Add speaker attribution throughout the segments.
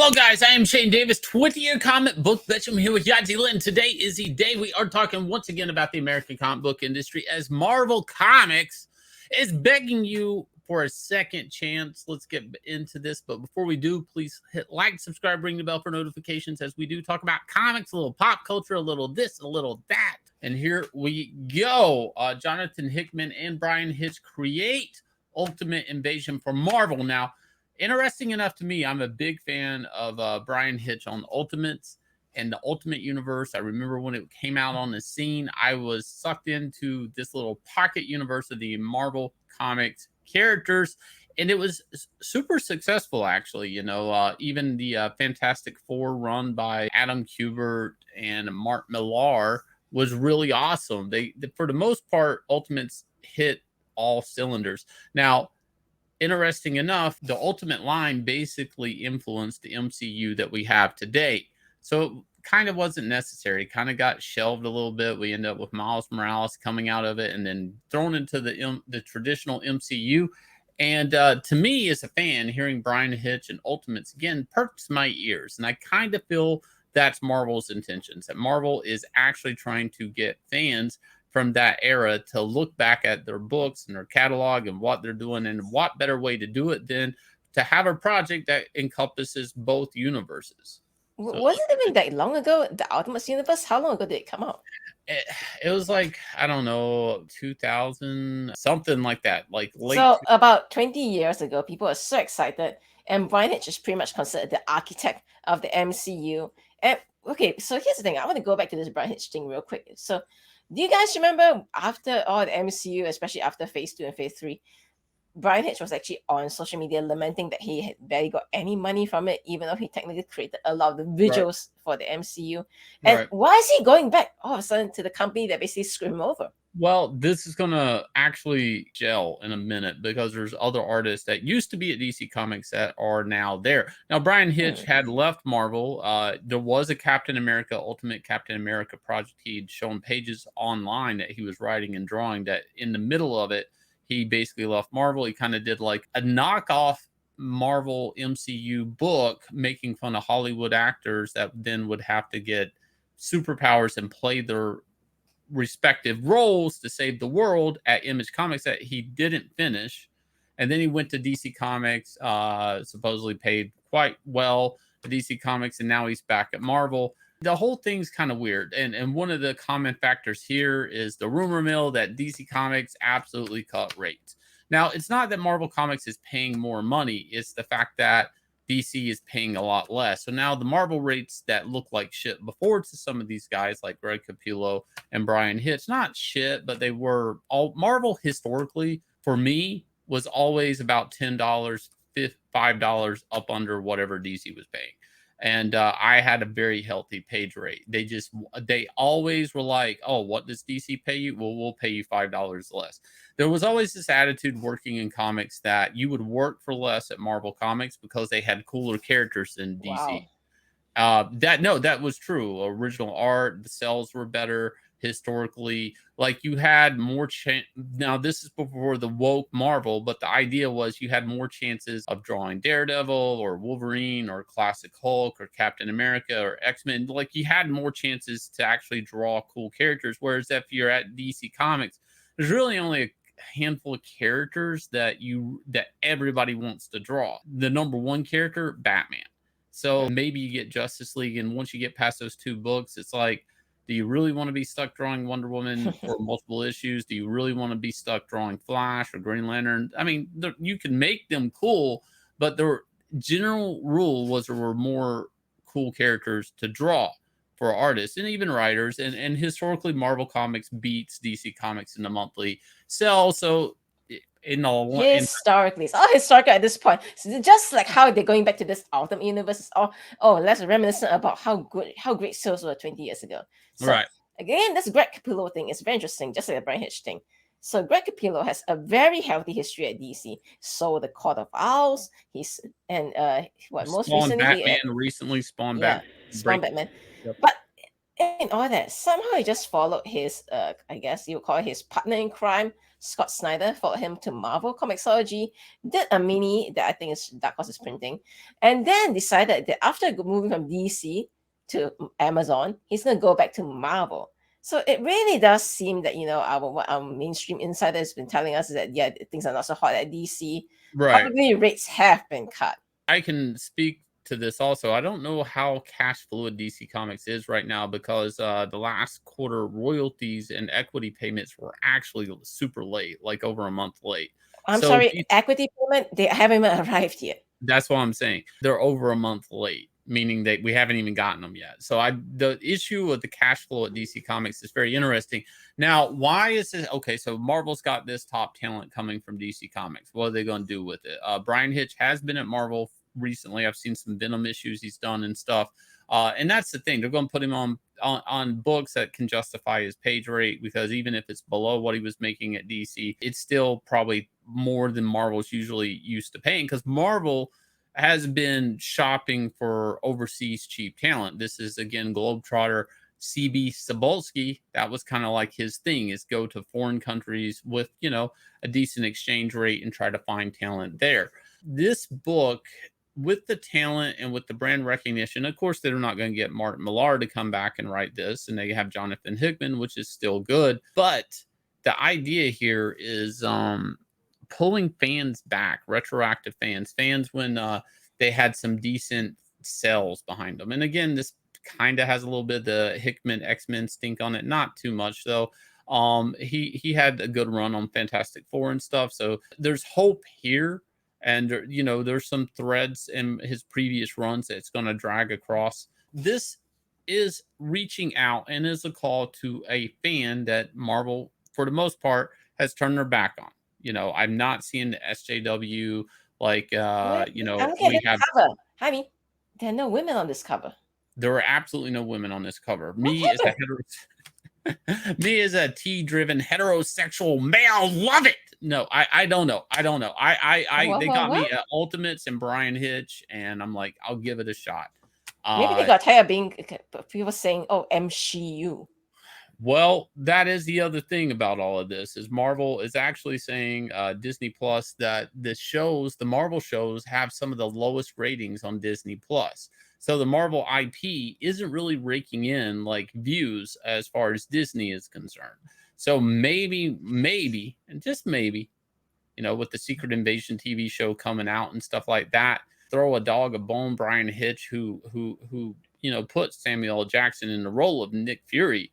Speaker 1: Hello, guys. I am Shane Davis, 20-year comic book veteran. I'm here with Yanzi. Today is the day we are talking once again about the American comic book industry as Marvel Comics is begging you for a second chance. Let's get into this. But before we do, please hit like, subscribe, ring the bell for notifications as we do talk about comics, a little pop culture, a little this, a little that. And here we go. Jonathan Hickman and Bryan Hitch create Ultimate Invasion for Marvel. Now, interesting enough to me, I'm a big fan of Bryan Hitch on Ultimates and the Ultimate Universe. I remember when it came out on the scene, I was sucked into this little pocket universe of the Marvel Comics characters, and it was super successful, actually. You know, even the Fantastic Four run by Adam Kubert and Mark Millar was really awesome. They for the most part, Ultimates hit all cylinders. Now, interesting enough, the Ultimate line basically influenced the MCU that we have today. So it kind of wasn't necessary. Kind of got shelved a little bit. We end up with Miles Morales coming out of it and then thrown into the traditional MCU. And to me, as a fan, hearing Bryan Hitch and Ultimates again perks my ears. And I kind of feel that's Marvel's intentions, that Marvel is actually trying to get fans from that era to look back at their books and their catalog and what they're doing, and what better way to do it than to have a project that encompasses both universes. So,
Speaker 2: Was it even that long ago, the Ultimate Universe? How long ago did it come out?
Speaker 1: it was like, I don't know, 2000, something like that. Like late.
Speaker 2: So about 20 years ago, people were so excited, and Bryan Hitch is pretty much considered the architect of the MCU. And okay, so here's the thing. I want to go back to this Bryan Hitch thing real quick. So do you guys remember after all the MCU, especially after Phase 2 and Phase 3, Bryan Hitch was actually on social media lamenting that he had barely got any money from it, even though he technically created a lot of the visuals for the MCU. And why is he going back all of a sudden to the company that basically screwed him over?
Speaker 1: Well, this is going to actually gel in a minute because there's other artists that used to be at DC Comics that are now there. Now, Bryan Hitch had left Marvel. There was a Captain America, Ultimate Captain America project. He'd shown pages online that he was writing and drawing that in the middle of it, he basically left Marvel. He kind of did like a knockoff Marvel MCU book making fun of Hollywood actors that then would have to get superpowers and play their respective roles to save the world at Image Comics that he didn't finish. And then he went to DC Comics, supposedly paid quite well to DC Comics, and now he's back at Marvel. The whole thing's kind of weird. And one of the common factors here is the rumor mill that DC Comics absolutely cut rates. Now, it's not that Marvel Comics is paying more money. It's the fact that DC is paying a lot less. So now the Marvel rates that look like shit before to some of these guys like Greg Capullo and Bryan Hitch, not shit, but they were all Marvel historically, for me, was always about $10, $5 up under whatever DC was paying. And I had a very healthy page rate. They always were like, oh, what does DC pay you? Well, we'll pay you $5 less. There was always this attitude working in comics that you would work for less at Marvel Comics because they had cooler characters than DC. Wow. That was true. Original art, the cells were better historically. Like you had more chance. Now this is before the woke Marvel, but the idea was you had more chances of drawing Daredevil or Wolverine or Classic Hulk or Captain America or X-Men. Like you had more chances to actually draw cool characters. Whereas if you're at DC Comics, there's really only a handful of characters that everybody wants to draw. The number one character, Batman. So maybe you get Justice League, and once you get past those two books, it's like, do you really want to be stuck drawing Wonder Woman for multiple issues? Do you really want to be stuck drawing Flash or Green Lantern? I mean, you can make them cool, but the general rule was there were more cool characters to draw for artists and even writers. And historically, Marvel Comics beats DC Comics in the monthly sell. So
Speaker 2: historically, it's all historical at this point. So just like how they're going back to this Ultimate Universe, let's reminiscent about how great sales were 20 years ago. So, right. Again, this Greg Capullo thing is very interesting, just like the Bryan Hitch thing. So Greg Capullo has a very healthy history at DC. So the Court of Owls, most recently
Speaker 1: Batman recently spawned
Speaker 2: Batman. Yep. But in all that, somehow he just followed his I guess you would call it his partner in crime, Scott Snyder followed him to Marvel Comixology, did a mini that I think is Dark Horse is printing, and then decided that after moving from DC to Amazon, he's going to go back to Marvel. So it really does seem that, you know, what our mainstream insider has been telling us is that, yeah, things are not so hot at DC.
Speaker 1: Right.
Speaker 2: Probably rates have been cut.
Speaker 1: I can speak to this also. I don't know how cash fluid DC Comics is right now because the last quarter royalties and equity payments were actually super late, like over a month late.
Speaker 2: I'm
Speaker 1: So
Speaker 2: sorry, equity payment, they haven't even arrived yet.
Speaker 1: that's what I'm saying. They're over a month late, meaning that we haven't even gotten them yet. So the issue with the cash flow at DC Comics is very interesting. Now, why is this? Okay, so Marvel's got this top talent coming from DC Comics. What are they going to do with it? Bryan Hitch has been at Marvel recently. I've seen some Venom issues he's done and stuff. And that's the thing. They're going to put him on books that can justify his page rate, because even if it's below what he was making at DC, it's still probably more than Marvel's usually used to paying, because Marvel has been shopping for overseas cheap talent. This is, again, Globetrotter CB Cebulski. That was kind of like his thing, is go to foreign countries with, you know, a decent exchange rate and try to find talent there. This book, with the talent and with the brand recognition, of course, they're not going to get Martin Millar to come back and write this, and they have Jonathan Hickman, which is still good. But the idea here is pulling fans back, retroactive fans when they had some decent sales behind them. And again, this kind of has a little bit of the Hickman X-Men stink on it, not too much though. He had a good run on Fantastic Four and stuff, so there's hope here. And, you know, there's some threads in his previous runs that's going to drag across. This is reaching out and is a call to a fan that Marvel, for the most part, has turned their back on. You know, I'm not seeing the SJW like, you know, we have.
Speaker 2: Cover. Honey, there are no women on this cover.
Speaker 1: There are absolutely no women on this cover. Me as a T-driven heterosexual male, love it. No, I don't know. They got me at Ultimates and Bryan Hitch, and I'm like, I'll give it a shot.
Speaker 2: Maybe they got tired of being people saying, "Oh, MCU."
Speaker 1: Well, that is the other thing about all of this, is Marvel is actually saying, Disney Plus, that the Marvel shows have some of the lowest ratings on Disney Plus. So the Marvel IP isn't really raking in like views as far as Disney is concerned. So maybe, and just maybe, you know, with the Secret Invasion TV show coming out and stuff like that, throw a dog a bone, Bryan Hitch, who you know, put Samuel L. Jackson in the role of Nick Fury.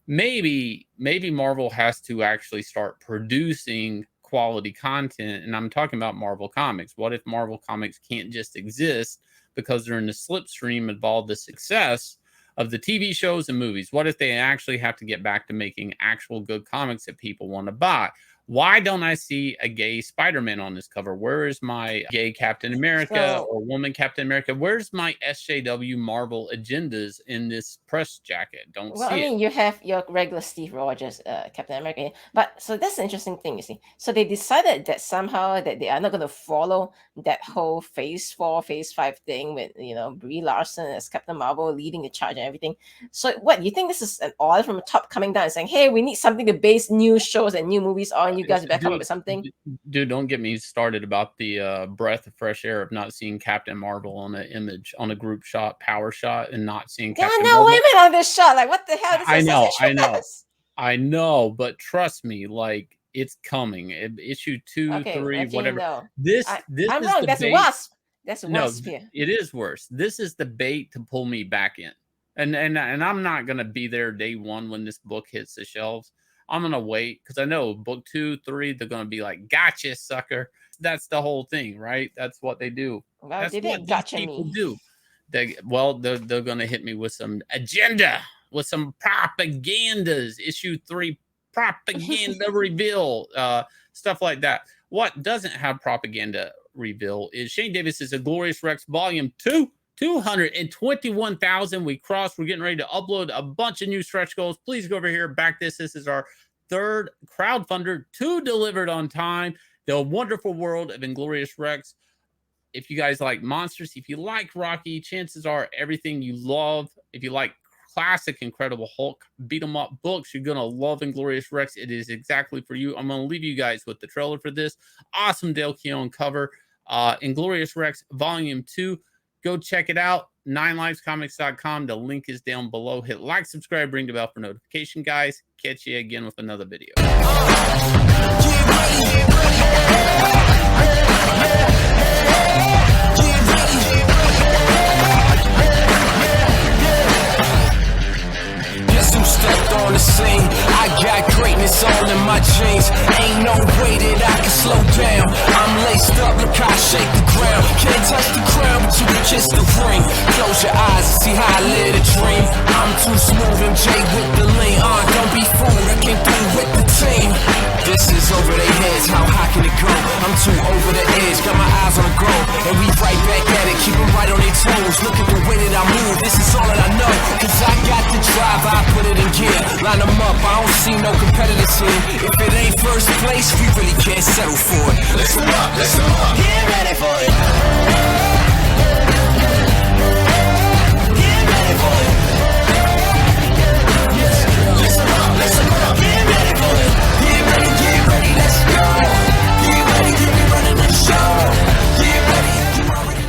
Speaker 1: Maybe Marvel has to actually start producing quality content. And I'm talking about Marvel Comics. What if Marvel Comics can't just exist because they're in the slipstream of all the success of the TV shows and movies? What if they actually have to get back to making actual good comics that people want to buy? Why don't I see a gay Spider-Man on this cover? Where is my gay Captain America or woman Captain America? Where's my SJW Marvel agendas in this press jacket? Don't see it.
Speaker 2: Well, I mean, you have your regular Steve Rogers, Captain America, but so that's the interesting thing, you see. So they decided that somehow that they are not going to follow that whole Phase 4, Phase 5 thing with, you know, Brie Larson as Captain Marvel leading the charge and everything. So what, you think this is an order from the top coming down and saying, hey, we need something to base new shows and new movies on, you guys better come up with something?
Speaker 1: Dude, don't get me started about the breath of fresh air of not seeing Captain Marvel on an image, on a group shot, power shot, and not seeing Captain
Speaker 2: There are no
Speaker 1: Marvel.
Speaker 2: women on this shot. Like, what the hell?
Speaker 1: I know, but trust me, like, it's coming. Issue 2, 3, whatever.
Speaker 2: No.
Speaker 1: This
Speaker 2: I'm
Speaker 1: is
Speaker 2: wrong.
Speaker 1: the
Speaker 2: That's
Speaker 1: bait.
Speaker 2: Wasp. That's Wasp
Speaker 1: No,
Speaker 2: here.
Speaker 1: it is worse. This is the bait to pull me back in. And I'm not gonna be there day one when this book hits the shelves. I'm gonna wait, because I know book 2, 3, they're gonna be like, gotcha, sucker. That's the whole thing, right? That's what they do.
Speaker 2: Well,
Speaker 1: That's
Speaker 2: they
Speaker 1: what
Speaker 2: gotcha
Speaker 1: these people
Speaker 2: me.
Speaker 1: do. They're gonna hit me with some agenda, with some propagandas. Issue 3 propaganda reveal, stuff like that. What doesn't have propaganda reveal is Shane Davis's Inglorious Rex Volume 2. 221,000 we crossed. We're getting ready to upload a bunch of new stretch goals. Please go over here, back this. This is our third crowdfunder, 2 delivered on time. The Wonderful World of Inglorious Rex. If you guys like monsters, if you like Rocky, chances are everything you love. If you like classic Incredible Hulk beat 'em up books, you're gonna love Inglorious Rex. It is exactly for you. I'm gonna leave you guys with the trailer for this awesome Dale Keown cover. Inglorious Rex Volume 2. Go check it out. 9livescomics.com. The link is down below. Hit like, subscribe, ring the bell for notification, guys. Catch you again with another video.
Speaker 3: Who stepped on the scene? I got greatness all in my jeans. Ain't no way that I can slow down. I'm laced up, look how I shake the ground. Can't touch the crown, but you can kiss the ring. Close your eyes and see how I live a dream. I'm too smooth, MJ with the lean. Don't be fooled, I came through with the team. This is over their heads, how high can it go? I'm too over the edge, got my eyes on the goal. And we right back at it, keep them right on their toes. Look at the way that I move, this is all that I know. Cause I got the drive, I put it in gear. Line them up, I don't see no competitors here. If it ain't first place, we really can't settle for it. Let's go up, let's go up. Get ready for it.